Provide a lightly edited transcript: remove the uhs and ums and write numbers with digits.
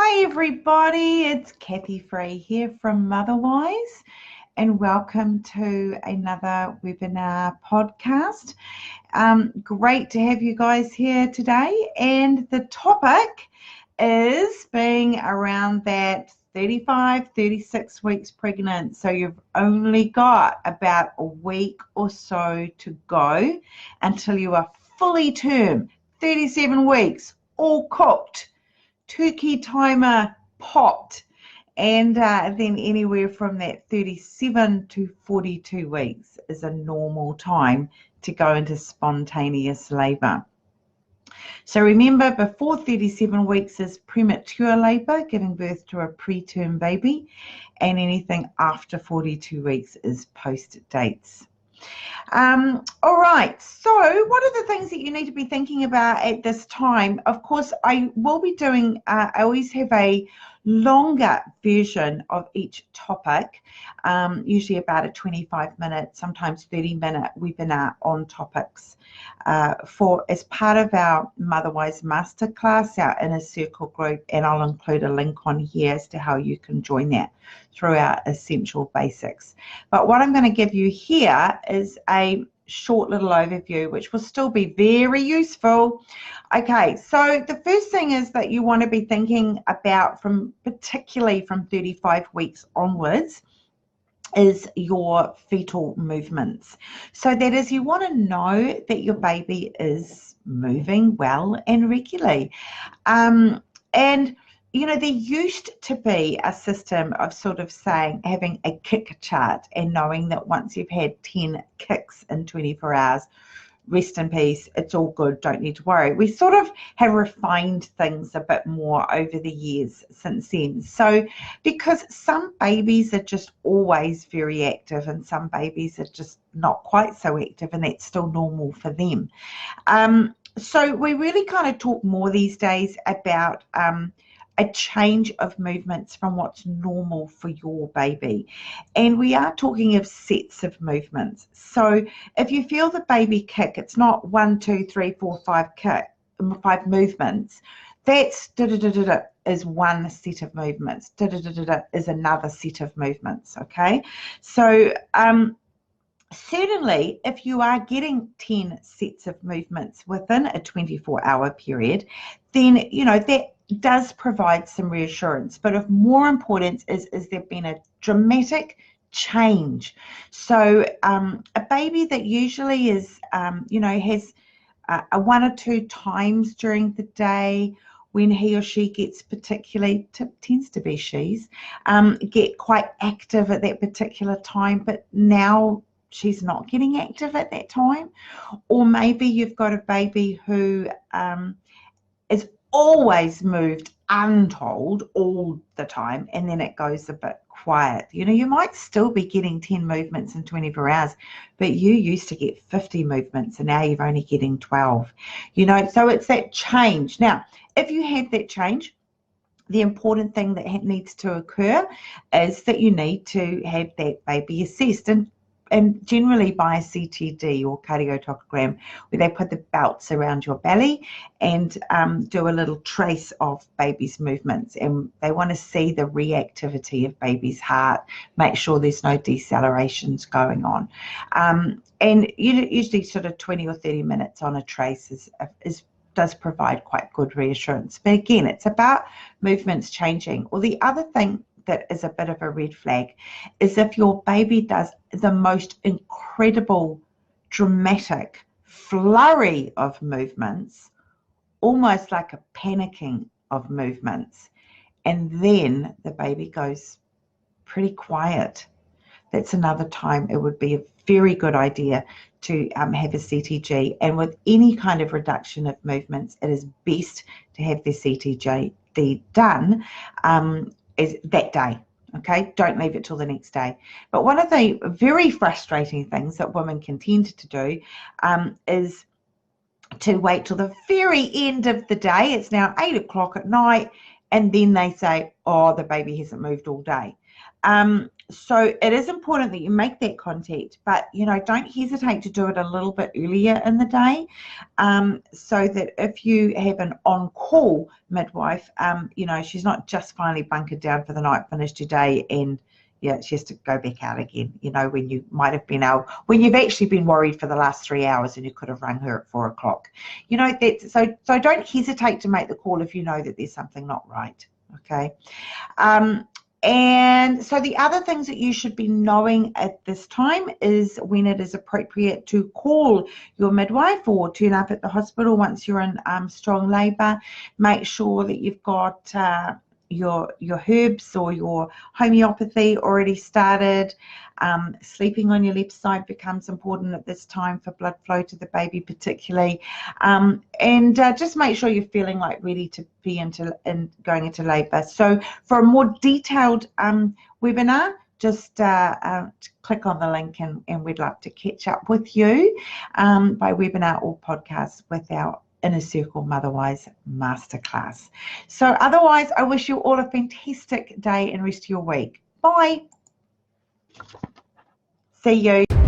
Hi everybody, it's Kathy Frey here from Motherwise, and welcome to another webinar podcast. Great to have you guys here today, and the topic is being around that 35, 36 weeks pregnant. So you've only got about a week or so to go until you are fully term, 37 weeks, all cooked. Turkey timer popped, and then anywhere from that 37 to 42 weeks is a normal time to go into spontaneous labor. So remember, before 37 weeks is premature labor, giving birth to a preterm baby, and anything after 42 weeks is post dates. All right, so what are the things that you need to be thinking about at this time? Of course, I will be doing, I always have a longer version of each topic, usually about a 25-minute, sometimes 30-minute webinar on topics as part of our Motherwise Masterclass, our Inner Circle group, and I'll include a link on here as to how you can join that through our Essential Basics. But what I'm going to give you here is a short little overview, which will still be very useful. Okay, so the first thing is that you want to be thinking about, particularly from 35 weeks onwards, is your fetal movements. So that is, you want to know that your baby is moving well and regularly. And you know, there used to be a system of sort of saying, having a kick chart and knowing that once you've had 10 kicks in 24 hours, rest in peace, it's all good, don't need to worry. We sort of have refined things a bit more over the years since then. So because some babies are just always very active and some babies are just not quite so active, and that's still normal for them. So we really kind of talk more these days about a change of movements from what's normal for your baby. And we are talking of sets of movements. So if you feel the baby kick, it's not 1, 2, 3, 4, 5 movements. That's da-da-da-da-da is one set of movements. Da-da-da-da-da is another set of movements, okay? So certainly, if you are getting 10 sets of movements within a 24-hour period, then, you know, that does provide some reassurance. But of more importance is there been a dramatic change. So a baby that usually is, you know, has a 1 or 2 times during the day when he or she gets particularly, tends to be she's, get quite active at that particular time, but now she's not getting active at that time. Or maybe you've got a baby who is always moved untold all the time, and then it goes a bit quiet. You know, you might still be getting 10 movements in 24 hours, but you used to get 50 movements and now you're only getting 12. You know, so it's that change. Now, if you have that change, the important thing that needs to occur is that you need to have that baby assessed, and generally by a CTD or karyotype, where they put the belts around your belly and do a little trace of baby's movements, and they want to see the reactivity of baby's heart, make sure there's no decelerations going on, and usually sort of 20 or 30 minutes on a trace does provide quite good reassurance. But again, it's about movements changing. Or the other thing that is a bit of a red flag is if your baby does the most incredible, dramatic flurry of movements, almost like a panicking of movements, and then the baby goes pretty quiet. That's another time it would be a very good idea to have a CTG. And with any kind of reduction of movements, it is best to have the CTG done is that day. Okay, don't leave it till the next day. But one of the very frustrating things that women can tend to do is to wait till the very end of the day. It's now 8 o'clock at night, and then they say, oh, the baby hasn't moved all day. So it is important that you make that contact, but don't hesitate to do it a little bit earlier in the day, so that if you have an on-call midwife, she's not just finally bunkered down for the night, finished her day, and she has to go back out again, when you might have been out, when you've actually been worried for the last 3 hours and you could have rung her at 4 o'clock. So don't hesitate to make the call if you know that there's something not right, okay? And so the other things that you should be knowing at this time is when it is appropriate to call your midwife or turn up at the hospital once you're in strong labour. Make sure that you've got your herbs or your homeopathy already started. Sleeping on your left side becomes important at this time for blood flow to the baby particularly, and just make sure you're feeling like ready to be going into labour. So for a more detailed webinar, just click on the link, and we'd love to catch up with you by webinar or podcast with our Inner Circle Motherwise Masterclass. So otherwise, I wish you all a fantastic day and rest of your week. Bye. See you.